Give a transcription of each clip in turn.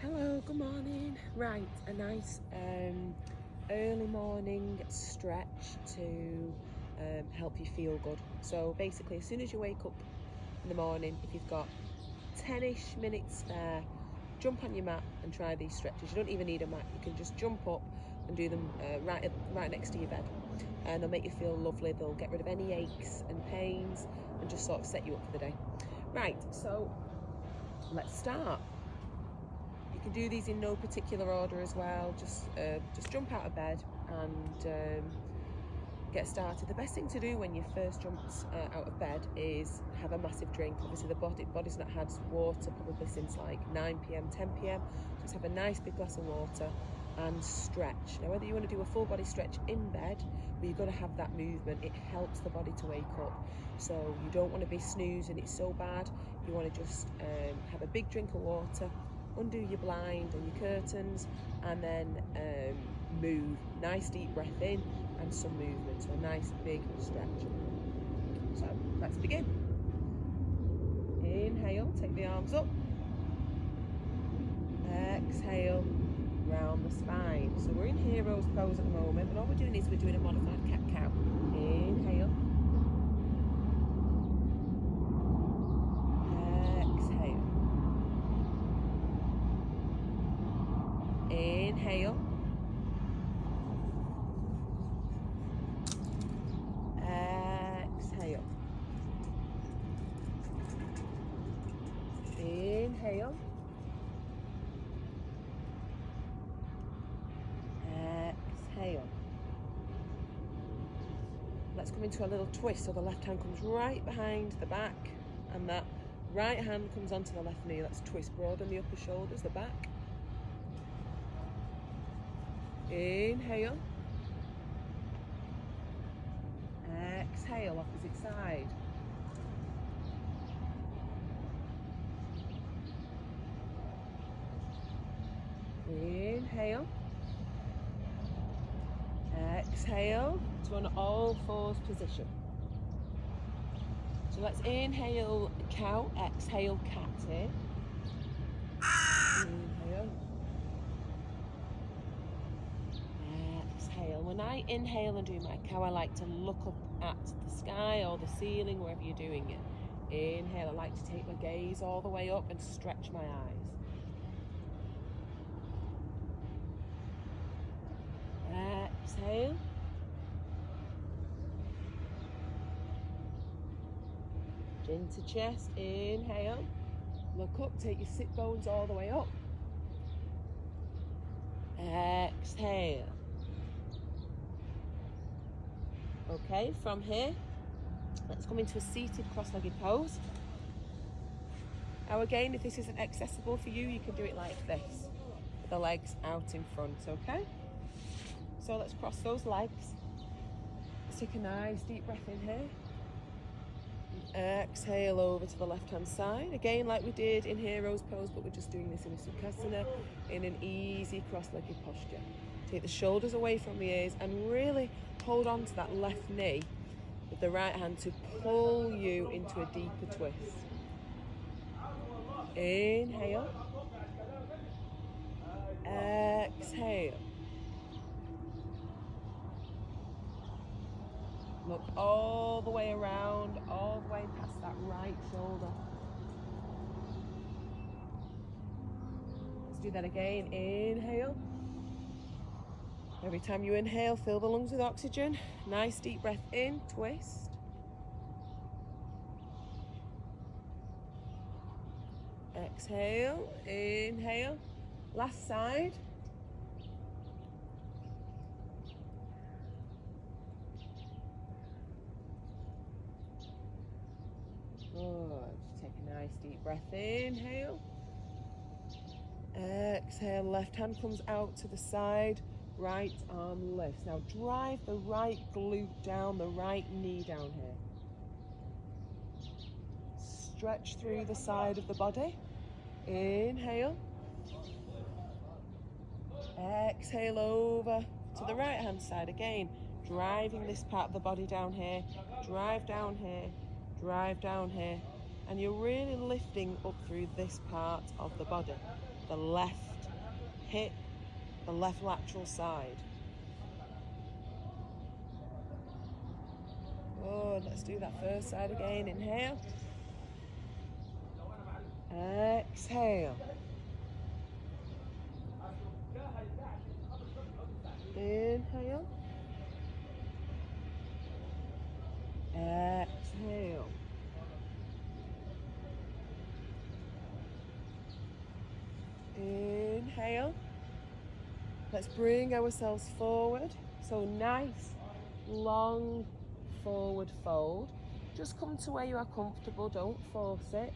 Hello, good morning. Right, a nice early morning stretch to help you feel good. So basically, as soon as you wake up in the morning, if you've got 10-ish minutes spare, jump on your mat and try these stretches. You don't even need a mat. You can just jump up and do them right next to your bed, and they'll make you feel lovely. They'll get rid of any aches and pains and just sort of set you up for the day. Right, so let's start. You can do these in no particular order as well. Just jump out of bed and get started. The best thing to do when you first jumped out of bed is have a massive drink. Obviously the body's not had water probably since like 9 p.m, 10 p.m. Just have a nice big glass of water and stretch. Now whether you want to do a full body stretch in bed, but you've got to have that movement. It helps the body to wake up. So you don't want to be snoozing, it's so bad. You want to just have a big drink of water, undo your blind and your curtains, and then move. Nice deep breath in and some movement, so a nice big stretch. So let's begin. Inhale, take the arms up. Exhale, round the spine. So we're in hero's pose at the moment, but all we're doing is we're doing a modified cat-cow. Inhale. Exhale. Inhale. Exhale. Inhale. Exhale. Let's come into a little twist. So the left hand comes right behind the back and that right hand comes onto the left knee. Let's twist, broaden the upper shoulders, the back. Inhale. Exhale, opposite side. Inhale. Exhale to an all fours position. So let's inhale cow, exhale cat here. Inhale. Exhale. When I inhale and do my cow, I like to look up at the sky or the ceiling, wherever you're doing it. Inhale, I like to take my gaze all the way up and stretch my eyes. Exhale. Chin to chest, inhale. Look up, take your sit bones all the way up. Exhale. Okay, from here, let's come into a seated cross-legged pose. Now again, if this isn't accessible for you, you can do it like this, with the legs out in front, okay? So let's cross those legs. Let's take a nice deep breath in here. Exhale over to the left-hand side. Again, like we did in hero's pose, but we're just doing this in a Sukhasana, in an easy cross-legged posture. Take the shoulders away from the ears and really hold on to that left knee with the right hand to pull you into a deeper twist. Inhale. Exhale. Look all the way around, all the way past that right shoulder. Let's do that again. Inhale. Every time you inhale, fill the lungs with oxygen. Nice deep breath in, twist. Exhale, inhale. Last side. Good. Take a nice deep breath. Inhale. Exhale. Left hand comes out to the side. Right arm lifts. Now drive the right glute down, the right knee down here. Stretch through the side of the body. Inhale. Exhale over to the right hand side again. Driving this part of the body down here. Drive down here. Drive down here. And you're really lifting up through this part of the body. The left hit the left lateral side. Good, let's do that first side again. Inhale. Exhale. Inhale. Exhale. Inhale. Let's bring ourselves forward. So nice, long forward fold. Just come to where you are comfortable, don't force it.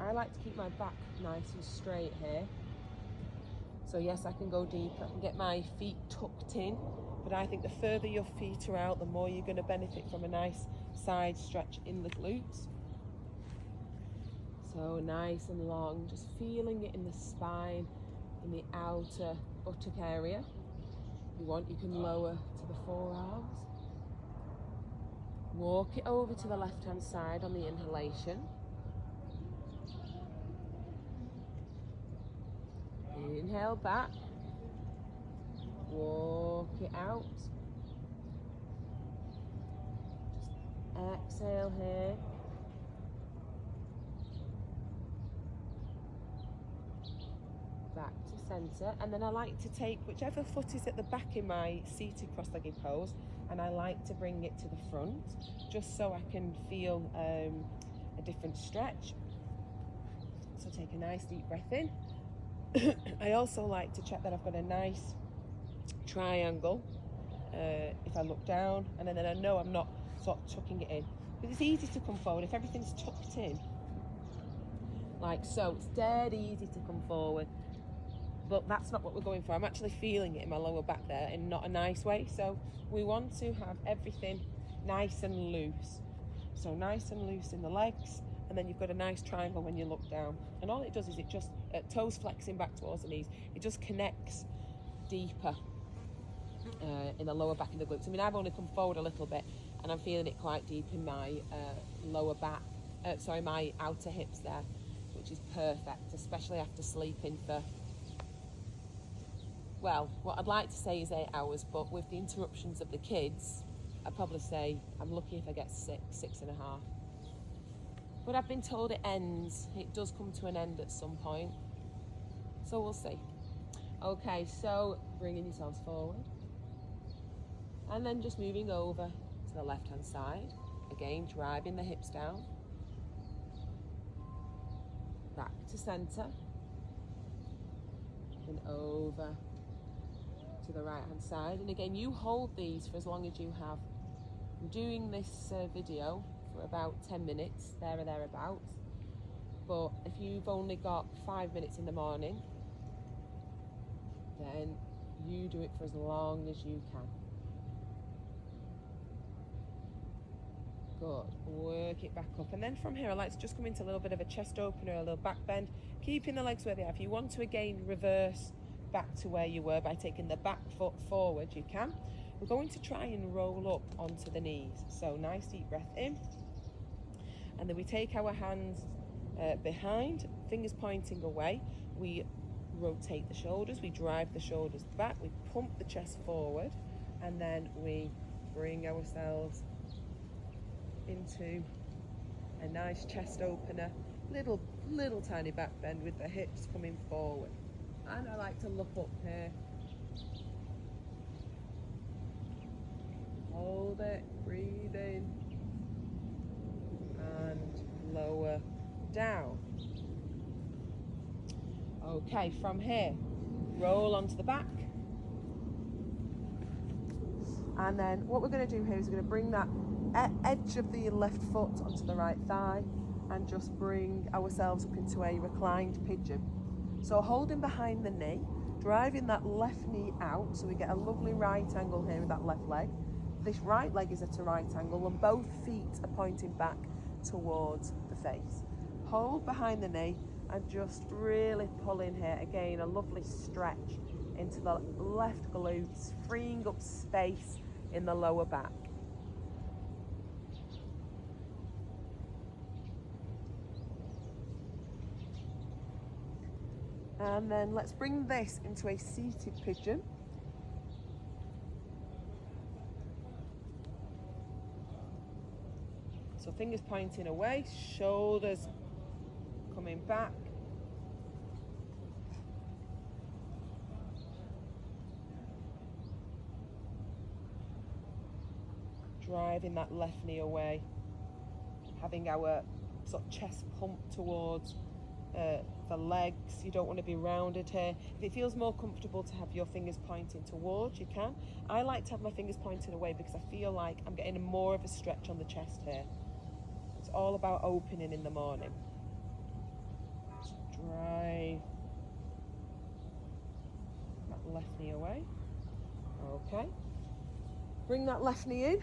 I like to keep my back nice and straight here. So yes, I can go deeper, I can get my feet tucked in, but I think the further your feet are out, the more you're going to benefit from a nice side stretch in the glutes. So nice and long, just feeling it in the spine, in the outer buttock area. If you want, you can lower to the forearms. Walk it over to the left-hand side on the inhalation. Inhale back. Walk it out. Just exhale here. Back to centre, and then I like to take whichever foot is at the back in my seated cross-legged pose, and I like to bring it to the front just so I can feel a different stretch. So take a nice deep breath in. I also like to check that I've got a nice triangle if I look down, and then I know I'm not sort of tucking it in, because it's easy to come forward if everything's tucked in like so. It's dead easy to come forward, but that's not what we're going for. I'm actually feeling it in my lower back there in not a nice way. So we want to have everything nice and loose. So nice and loose in the legs, and then you've got a nice triangle when you look down. And all it does is it just, toes flexing back towards the knees, it just connects deeper in the lower back of the glutes. I mean, I've only come forward a little bit, and I'm feeling it quite deep in my lower back, my outer hips there, which is perfect, especially after sleeping for, well, what I'd like to say is 8 hours, but with the interruptions of the kids, I'd probably say I'm lucky if I get 6.5. But I've been told it ends, it does come to an end at some point. So we'll see. Okay, so bringing yourselves forward. And then just moving over to the left-hand side. Again, driving the hips down. Back to centre. And over to the right-hand side. And again, you hold these for as long as you have. I'm doing this video for about 10 minutes, there or thereabouts. But if you've only got 5 minutes in the morning, then you do it for as long as you can. Good. Work it back up. And then from here, I like to just come into a little bit of a chest opener, a little back bend, keeping the legs where they are. If you want to, again, reverse back to where you were by taking the back foot forward, you can. We're going to try and roll up onto the knees. So nice deep breath in. And then we take our hands behind, fingers pointing away. We rotate the shoulders, we drive the shoulders back, we pump the chest forward, and then we bring ourselves into a nice chest opener, little tiny back bend with the hips coming forward. And I like to look up here. Hold it, breathe in, and lower down. Okay, from here, roll onto the back. And then what we're going to do here is we're going to bring that edge of the left foot onto the right thigh and just bring ourselves up into a reclined pigeon. So holding behind the knee, driving that left knee out so we get a lovely right angle here with that left leg. This right leg is at a right angle and both feet are pointing back towards the face. Hold behind the knee and just really pull in here. Again, a lovely stretch into the left glutes, freeing up space in the lower back. And then let's bring this into a seated pigeon. So fingers pointing away, shoulders coming back. Driving that left knee away. Having our sort of chest pumped towards the legs. You don't want to be rounded here. If it feels more comfortable to have your fingers pointing towards, you can. I like to have my fingers pointing away because I feel like I'm getting more of a stretch on the chest here. It's all about opening in the morning. Just drive that left knee away. Okay. Bring that left knee in.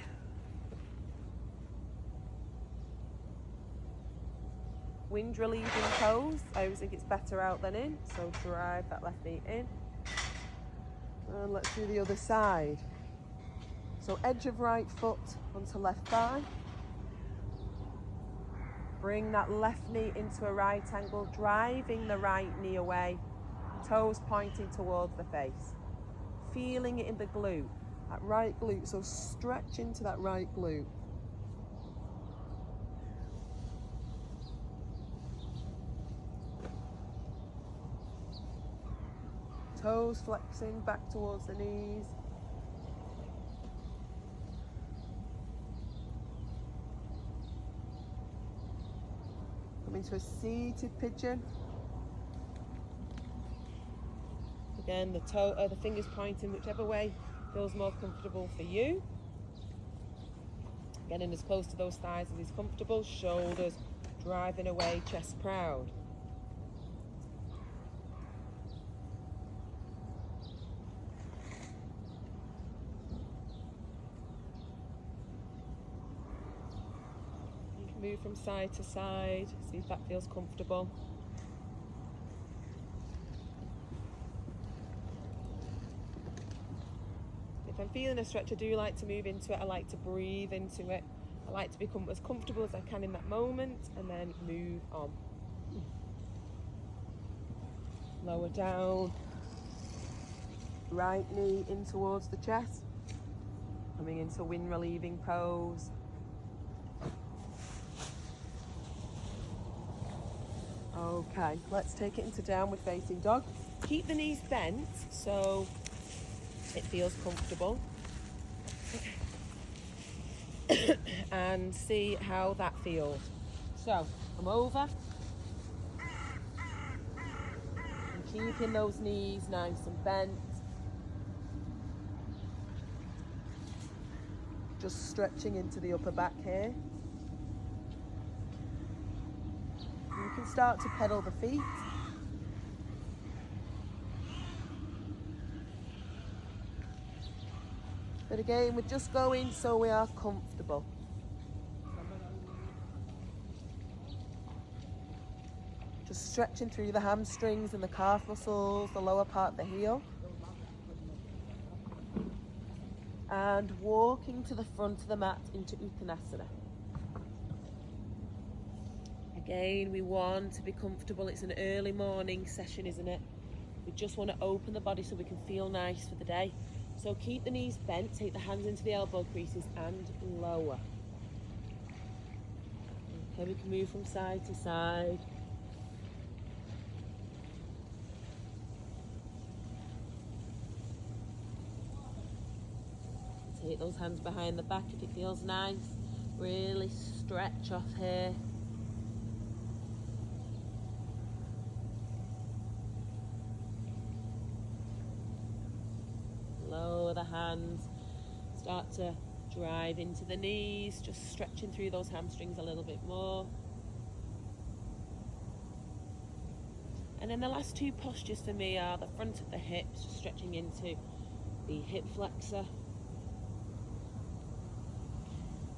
Wind relieving pose. I always think it's better out than in, so drive that left knee in. And let's do the other side. So edge of right foot onto left thigh. Bring that left knee into a right angle, driving the right knee away, toes pointing towards the face. Feeling it in the glute, that right glute, so stretch into that right glute. Toes flexing back towards the knees. Come into a seated pigeon. Again, the fingers pointing whichever way feels more comfortable for you. Getting as close to those thighs as is comfortable. Shoulders driving away, chest proud. Move from side to side, see if that feels comfortable. If I'm feeling a stretch, I do like to move into it. I like to breathe into it. I like to become as comfortable as I can in that moment and then move on. Lower down, right knee in towards the chest. Coming into wind relieving pose. Okay, let's take it into downward facing dog. Keep the knees bent so it feels comfortable. And see how that feels. So, come over. And keeping those knees nice and bent. Just stretching into the upper back here. You can start to pedal the feet. But again, we're just going so we are comfortable. Just stretching through the hamstrings and the calf muscles, the lower part of the heel. And walking to the front of the mat into Uttanasana. Again, we want to be comfortable. It's an early morning session, isn't it? We just want to open the body so we can feel nice for the day. So keep the knees bent, take the hands into the elbow creases and lower. Okay, we can move from side to side. Take those hands behind the back if it feels nice. Really stretch off here. Lower the hands, start to drive into the knees, just stretching through those hamstrings a little bit more. And then the last two postures for me are the front of the hips, just stretching into the hip flexor.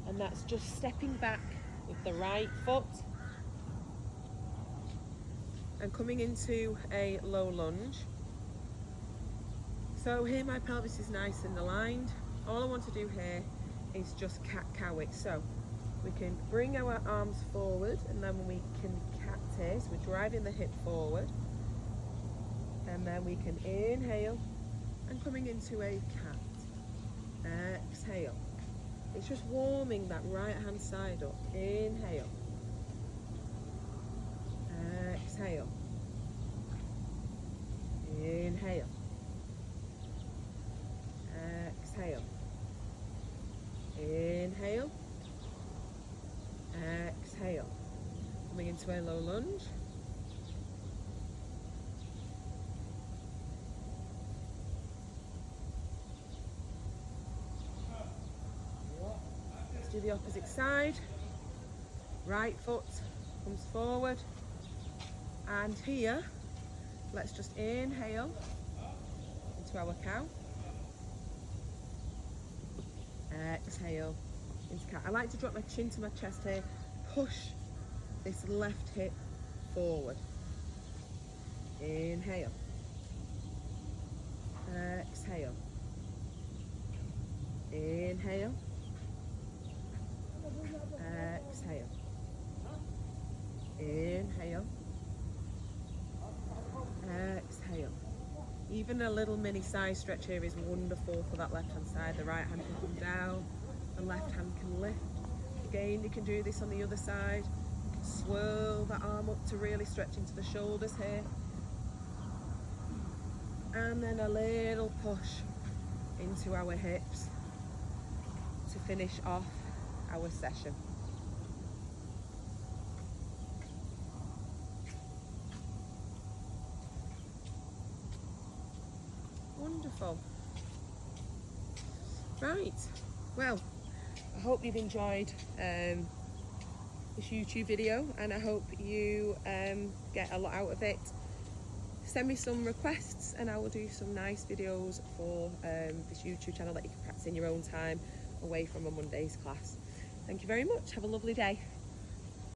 And that's just stepping back with the right foot and coming into a low lunge. So here my pelvis is nice and aligned. All I want to do here is just cat-cow it. So we can bring our arms forward and then we can cat here. So we're driving the hip forward. And then we can inhale and coming into a cat. Exhale. It's just warming that right hand side up. Inhale. Exhale. Inhale. Exhale. Inhale. Exhale. Coming into a low lunge. Let's do the opposite side. Right foot comes forward. And here, let's just inhale into our cow. Exhale into cat. I like to drop my chin to my chest here. Push this left hip forward. Inhale. Exhale. Inhale. Exhale. Inhale. Exhale. Even a little mini side stretch here is wonderful for that left hand side. The right hand can come down, the left hand can lift. Again, you can do this on the other side. Swirl that arm up to really stretch into the shoulders here. And then a little push into our hips to finish off our session. Wonderful. Right, well, I hope you've enjoyed this YouTube video, and I hope you get a lot out of it. Send me some requests and I will do some nice videos for this YouTube channel that you can practice in your own time away from a Monday's class. Thank you very much. Have a lovely day.